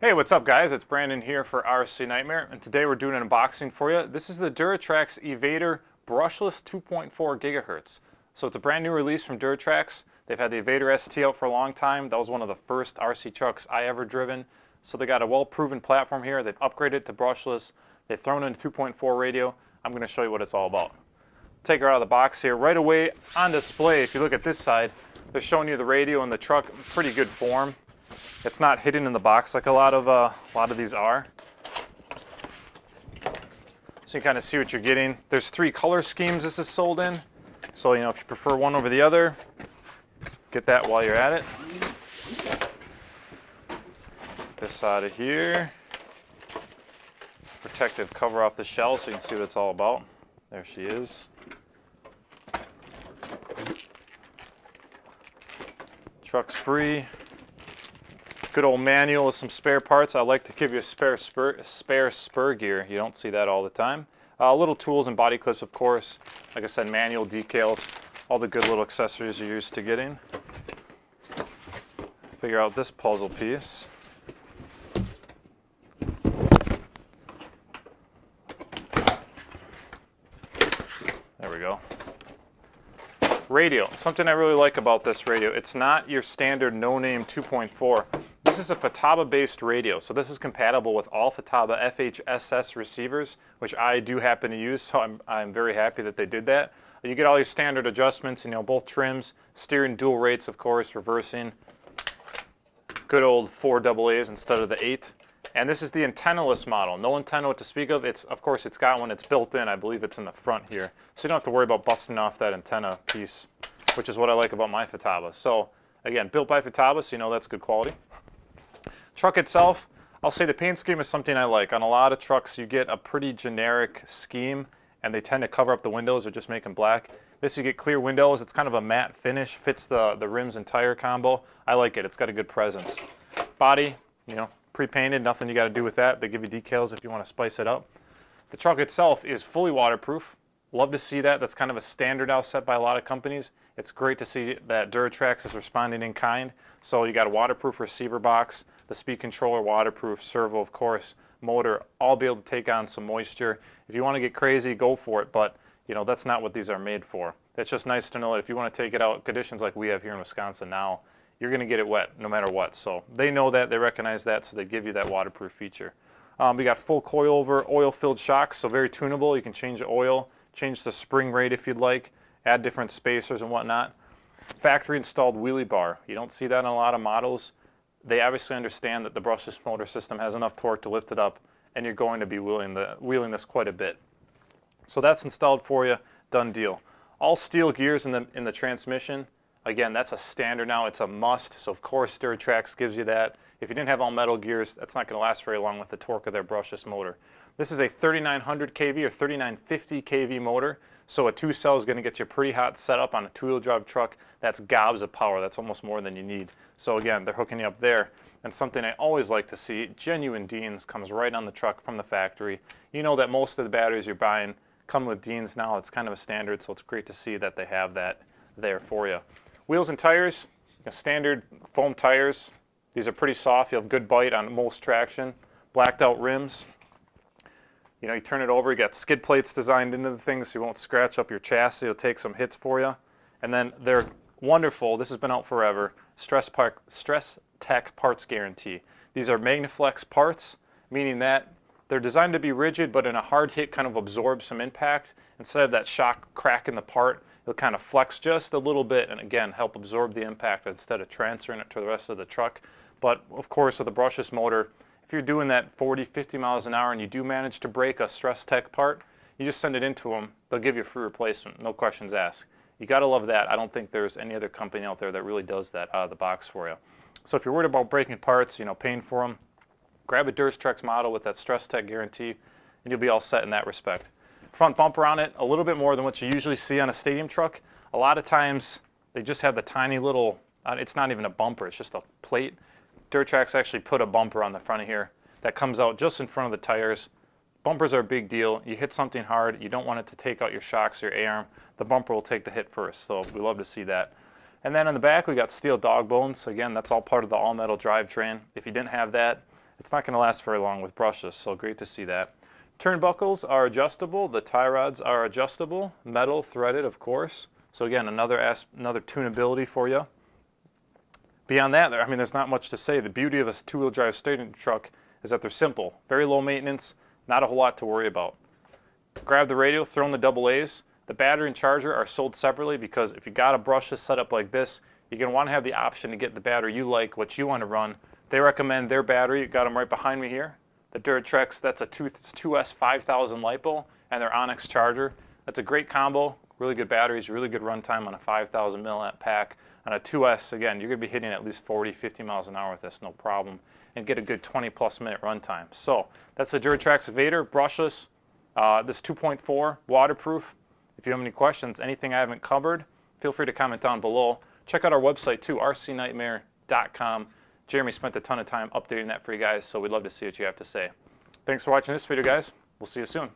Hey, what's up guys? It's Brandon here for RC Nightmare, and today we're doing an unboxing for you. This is the Duratrax Evader Brushless 2.4 gigahertz. So it's a brand new release from Duratrax. They've had the Evader ST out for a long time. That was one of the first RC trucks I ever driven. So they got a well-proven platform here. They've upgraded it to brushless. They've thrown in a 2.4 radio. I'm going to show you what it's all about. Take her out of the box here. Right away on display, if you look at this side, they're showing you the radio and the truck in pretty good form. It's not hidden in the box like a lot of these are. So you kind of see what you're getting. There's 3 color schemes this is sold in. So if you prefer one over the other, get that while you're at it. This out of here. Protective cover off the shell so you can see what it's all about. There she is. Truck's free. Good old manual with some spare parts. I like to give you a spare spur gear. You don't see that all the time. Little tools and body clips, of course. Like I said, manual decals, all the good little accessories you're used to getting. Figure out this puzzle piece. There we go. Radio. Something I really like about this radio. It's not your standard no-name 2.4. This is a Futaba-based radio, so this is compatible with all Futaba FHSS receivers, which I do happen to use, so I'm very happy that they did that. You get all your standard adjustments, both trims, steering dual rates, of course, reversing. Good old 4 AA's instead of the 8. And this is the antennaless model. No antenna to speak of. Of course, it's got one. It's built in. I believe it's in the front here. So you don't have to worry about busting off that antenna piece, which is what I like about my Futaba. So again, built by Futaba, so you know that's good quality. Truck itself, I'll say the paint scheme is something I like. On a lot of trucks, you get a pretty generic scheme, and they tend to cover up the windows or just make them black. This, you get clear windows. It's kind of a matte finish, fits the rims and tire combo. I like it. It's got a good presence. Body, pre-painted, nothing you got to do with that. They give you decals if you want to spice it up. The truck itself is fully waterproof. Love to see that. That's kind of a standard now set by a lot of companies. It's great to see that Duratrax is responding in kind. So you got a waterproof receiver box, the speed controller waterproof, servo of course, motor, all be able to take on some moisture. If you want to get crazy, go for it, but that's not what these are made for. It's just nice to know that if you want to take it out, conditions like we have here in Wisconsin now, you're going to get it wet no matter what. So they know that, they recognize that, so they give you that waterproof feature. We got full coilover oil-filled shocks, so very tunable. You can change the oil, change the spring rate if you'd like, add different spacers and whatnot. Factory installed wheelie bar. You don't see that in a lot of models. They obviously understand that the brushless motor system has enough torque to lift it up, and you're going to be wheeling this quite a bit. So that's installed for you, done deal. All steel gears in the transmission. Again, that's a standard now. It's a must. So of course Duratrax gives you that. If you didn't have all metal gears, that's not going to last very long with the torque of their brushless motor. This is a 3900 kV or 3950 kV motor. So a 2-cell is going to get you a pretty hot setup on a 2-wheel drive truck. That's gobs of power. That's almost more than you need. So again, they're hooking you up there. And something I always like to see, genuine Deans comes right on the truck from the factory. You know that most of the batteries you're buying come with Deans now. It's kind of a standard, so it's great to see that they have that there for you. Wheels and tires, standard foam tires. These are pretty soft. You have good bite on most traction. Blacked out rims. You turn it over, you got skid plates designed into the thing so you won't scratch up your chassis. It'll take some hits for you. And then they're wonderful. This has been out forever. Stress Tech parts guarantee. These are Magnaflex parts, meaning that they're designed to be rigid, but in a hard hit kind of absorb some impact. Instead of that shock crack in the part, it'll kind of flex just a little bit and again help absorb the impact instead of transferring it to the rest of the truck. But of course with the brushless motor, if you're doing that 40, 50 miles an hour and you do manage to break a Stress Tech part, you just send it into them. They'll give you a free replacement, no questions asked. You got to love that. I don't think there's any other company out there that really does that out of the box for you. So if you're worried about breaking parts, paying for them, grab a Duratrax model with that Stress Tech guarantee and you'll be all set in that respect. Front bumper on it, a little bit more than what you usually see on a stadium truck. A lot of times they just have the tiny little, it's not even a bumper, it's just a plate. Duratrax actually put a bumper on the front of here that comes out just in front of the tires. Bumpers are a big deal. You hit something hard, you don't want it to take out your shocks or your A-arm. The bumper will take the hit first, so we love to see that. And then on the back we got steel dog bones. Again, that's all part of the all-metal drivetrain. If you didn't have that, it's not going to last very long with brushless, so great to see that. Turnbuckles are adjustable. The tie rods are adjustable. Metal threaded, of course. So again, another tunability for you. Beyond that, I mean, there's not much to say. The beauty of a two-wheel drive stadium truck is that they're simple, very low maintenance, not a whole lot to worry about. Grab the radio, throw in the AA's. The battery and charger are sold separately because if you got a brushless setup like this, you're going to want to have the option to get the battery you like, what you want to run. They recommend their battery. Got them right behind me here. The Duratrax, that's a 2S 5000 LiPo, and their Onyx charger. That's a great combo. Really good batteries, really good runtime on a 5000 milliamp pack. On a 2S, again, you're going to be hitting at least 40, 50 miles an hour with this, no problem, and get a good 20+ minute runtime. So that's the Duratrax Evader, brushless. This 2.4, waterproof. If you have any questions, anything I haven't covered, feel free to comment down below. Check out our website too, rcnightmare.com. Jeremy spent a ton of time updating that for you guys, so we'd love to see what you have to say. Thanks for watching this video, guys. We'll see you soon.